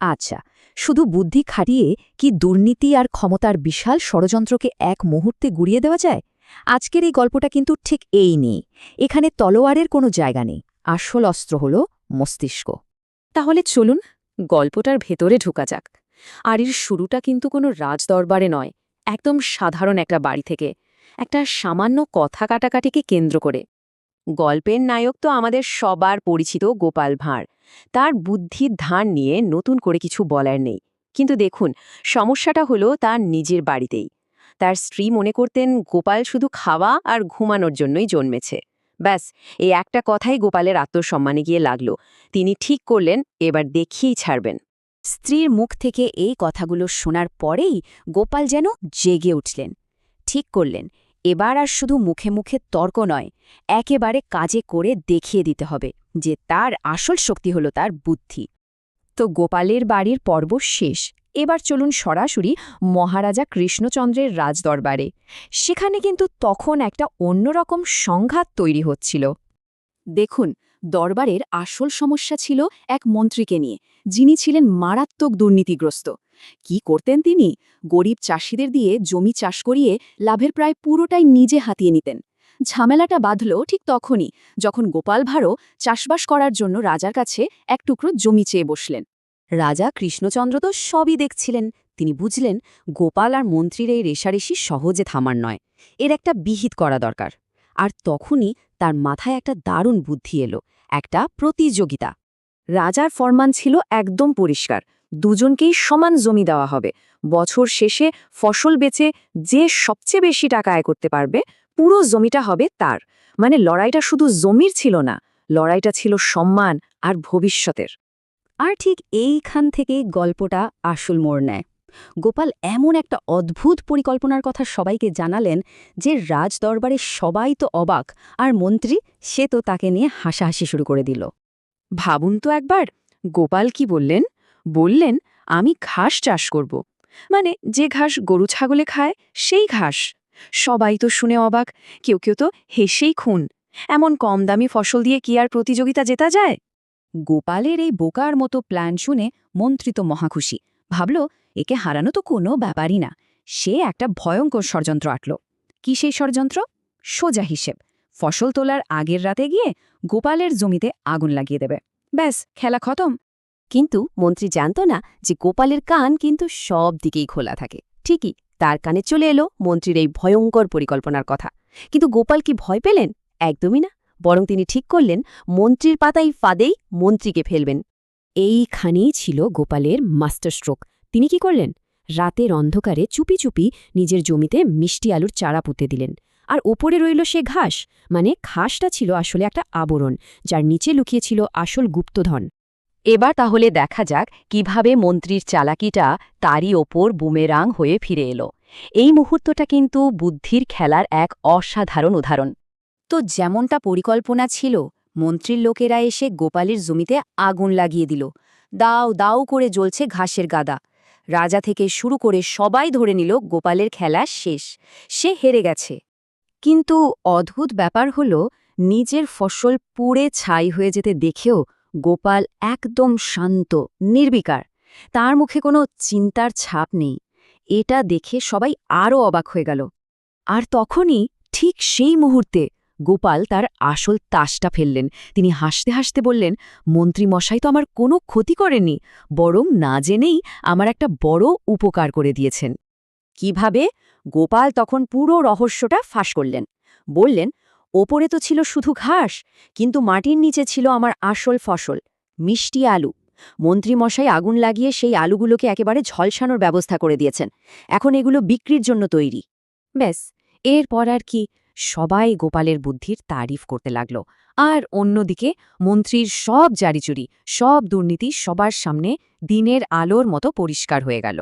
আচ্ছা, শুধু বুদ্ধি খাটিয়ে কি দুর্নীতি আর ক্ষমতার বিশাল ষড়যন্ত্রকে এক মুহূর্তে গুড়িয়ে দেওয়া যায়? আজকের এই গল্পটা কিন্তু ঠিক এই নেই। এখানে তলোয়ারের কোনো জায়গা নেই। আসল অস্ত্র হল মস্তিষ্ক। তাহলে চলুন গল্পটার ভেতরে ঢোকা যাক। আর এর শুরুটা কিন্তু কোনো রাজদরবারে নয়, একদম সাধারণ একটা বাড়ি থেকে, একটা সামান্য কথা কাটাকাটিকে কেন্দ্র করে। গল্পের নায়ক তো আমাদের সবার পরিচিত গোপাল ভাঁড়। তার বুদ্ধির ধার নিয়ে নতুন করে কিছু বলার নেই। কিন্তু দেখুন, সমস্যাটা হলো তার নিজের বাড়িতেই। তার স্ত্রী মনে করতেন গোপাল শুধু খাওয়া আর ঘুমানোর জন্যই জন্মেছে। ব্যাস, এই একটা কথাই গোপালের আত্মসম্মানে গিয়ে লাগল। তিনি ঠিক করলেন এবার দেখিয়েই ছাড়বেন। স্ত্রীর মুখ থেকে এই কথাগুলো শোনার পরেই গোপাল যেন জেগে উঠলেন। ঠিক করলেন, এবার আর শুধু মুখে মুখে তর্ক নয়, একেবারে কাজে করে দেখিয়ে দিতে হবে যে তার আসল শক্তি হল তার বুদ্ধি। তো গোপালের বাড়ির পর্ব শেষ। এবার চলুন সরাসরি মহারাজা কৃষ্ণচন্দ্রের রাজদরবারে। সেখানে কিন্তু তখন একটা অন্যরকম সংঘাত তৈরি হচ্ছিল। দেখুন, দরবারের আসল সমস্যা ছিল এক মন্ত্রীকে নিয়ে, যিনি ছিলেন মারাত্মক দুর্নীতিগ্রস্ত। কি করতেন তিনি? গরিব চাষিদের দিয়ে জমি চাষ করিয়ে লাভের প্রায় পুরোটাই নিজে হাতিয়ে নিতেন। ঝামেলাটা বাঁধল ঠিক তখনই, যখন গোপাল ভাঁড়ও চাষবাস করার জন্য রাজার কাছে এক টুকরো জমি চেয়ে বসলেন। রাজা কৃষ্ণচন্দ্র তো সবই দেখছিলেন। তিনি বুঝলেন গোপাল আর মন্ত্রীর এই রেষারেষি সহজে থামার নয়, এর একটা বিহিত করা দরকার। আর তখনই তার মাথায় একটা দারুণ বুদ্ধি এলো, একটা প্রতিযোগিতা। রাজার ফরমান ছিল একদম পরিষ্কার, দুজনকেই সমান জমি দেওয়া হবে। বছর শেষে ফসল বেচে যে সবচেয়ে বেশি টাকা আয় করতে পারবে, পুরো জমিটা হবে তার। মানে লড়াইটা শুধু জমির ছিল না, লড়াইটা ছিল সম্মান আর ভবিষ্যতের। আর ঠিক এইখান থেকেই গল্পটা আসল মোড় নেয়। গোপাল এমন একটা অদ্ভুত পরিকল্পনার কথা সবাইকে জানালেন যে রাজদরবারে সবাই তো অবাক, আর মন্ত্রী সে তো তাকে নিয়ে হাসাহাসি শুরু করে দিল। ভাবুন তো একবার, গোপাল কি বললেন? বললেন, আমি ঘাস চাষ করব। মানে যে ঘাস গরু ছাগলে খায়, সেই ঘাস। সবাই তো শুনে অবাক, কেউ কেউ তো হেসেই খুন। এমন কম দামি ফসল দিয়ে কি আর প্রতিযোগিতা জেতা যায়? গোপালের এই বোকার মতো প্ল্যান শুনে মন্ত্রী তো মহাখুশি। ভাবল একে হারানো তো কোনো ব্যাপারই না। সে একটা ভয়ঙ্কর ষড়যন্ত্র আঁটল। কি সেই ষড়যন্ত্র? সোজা হিসেব, ফসল তোলার আগের রাতে গিয়ে গোপালের জমিতে আগুন লাগিয়ে দেবে। ব্যাস, খেলা খতম। কিন্তু মন্ত্রী জানত না যে গোপালের কান কিন্তু সব দিকেই খোলা থাকে। ঠিকই তার কানে চলে এলো মন্ত্রীর এই ভয়ঙ্কর পরিকল্পনার কথা। কিন্তু গোপাল কি ভয় পেলেন? একদমই না। বরং তিনি ঠিক করলেন মন্ত্রীর পাতাই ফাঁদেই মন্ত্রীকে ফেলবেন। এইখানেই ছিল গোপালের মাস্টার স্ট্রোক। তিনি কি করলেন? রাতের অন্ধকারে চুপি চুপি নিজের জমিতে মিষ্টি আলুর চারা পুঁতে দিলেন। আর ওপরে রইল সে ঘাস। মানে ঘাসটা ছিল আসলে একটা আবরণ, যার নিচে লুকিয়ে ছিল আসল গুপ্তধন। এবার তাহলে দেখা যাক কিভাবে মন্ত্রীর চালাকিটা তারই ওপর বুমেরাং হয়ে ফিরে এলো। এই মুহূর্তটা কিন্তু বুদ্ধির খেলার এক অসাধারণ উদাহরণ। তো যেমনটা পরিকল্পনা ছিল, মন্ত্রীর লোকেরা এসে গোপালের জমিতে আগুন লাগিয়ে দিল। দাও দাও করে জ্বলছে ঘাসের গাদা। রাজা থেকে শুরু করে সবাই ধরে নিল গোপালের খেলা শেষ, সে হেরে গেছে। কিন্তু অদ্ভুত ব্যাপার হল, নিজের ফসল পুড়ে ছাই হয়ে যেতে দেখেও গোপাল একদম শান্ত, নির্বিকার। তার মুখে কোনো চিন্তার ছাপ নেই। এটা দেখে সবাই আরও অবাক হয়ে গেল। আর তখনই ঠিক সেই মুহূর্তে গোপাল তার আসল তাসটা ফেললেন। তিনি হাসতে হাসতে বললেন, মন্ত্রী মশাই তো আমার কোনো ক্ষতি করেননি, বরং না জেনেই আমার একটা বড় উপকার করে দিয়েছেন। কিভাবে? গোপাল তখন পুরো রহস্যটা ফাঁস করলেন। বললেন, ওপরে তো ছিল শুধু ঘাস, কিন্তু মাটির নিচে ছিল আমার আসল ফসল, মিষ্টি আলু। মন্ত্রীমশাই আগুন লাগিয়ে সেই আলুগুলোকে একেবারে ঝলসানোর ব্যবস্থা করে দিয়েছেন। এখন এগুলো বিক্রির জন্য তৈরি। ব্যাস, এরপর আর কি, সবাই গোপালের বুদ্ধির তারিফ করতে লাগল। আর অন্যদিকে মন্ত্রীর সব জারিচুরি, সব দুর্নীতি সবার সামনে দিনের আলোর মতো পরিষ্কার হয়ে গেল।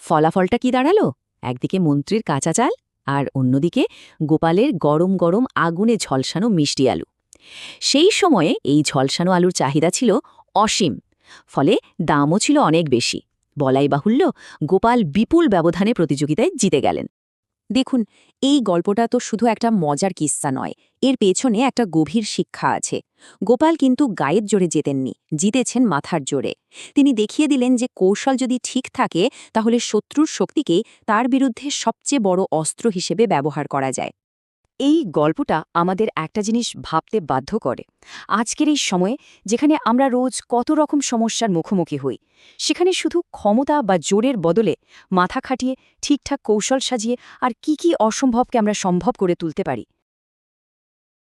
ফলাফলটা কি দাঁড়ালো? একদিকে মন্ত্রীর কাঁচা চাল, আর অন্যদিকে গোপালের গরম গরম আগুনে ঝলসানো মিষ্টি আলু। সেই সময়ে এই ঝলসানো আলুর চাহিদা ছিল অসীম, ফলে দামও ছিল অনেক বেশি। বলাই বাহুল্য, গোপাল বিপুল ব্যবধানে প্রতিযোগিতায় জিতে গেলেন। দেখুন, এই গল্পটা তো শুধু একটা মজার কিস্সা নয়, এর পেছনে একটা গভীর শিক্ষা আছে। গোপাল কিন্তু গায়ের জোরে জেতেননি, জিতেছেন মাথার জোরে। তিনি দেখিয়ে দিলেন যে কৌশল যদি ঠিক থাকে তাহলে শত্রুর শক্তিকে তার বিরুদ্ধে সবচেয়ে বড় অস্ত্র হিসেবে ব্যবহার করা যায়। এই গল্পটা আমাদের একটা জিনিস ভাবতে বাধ্য করে। আজকের এই সময়ে যেখানে আমরা রোজ কত রকম সমস্যার মুখোমুখি হই, সেখানে শুধু ক্ষমতা বা জোরের বদলে মাথা খাটিয়ে ঠিকঠাক কৌশল সাজিয়ে আর কি অসম্ভবকে আমরা সম্ভব করে তুলতে পারি,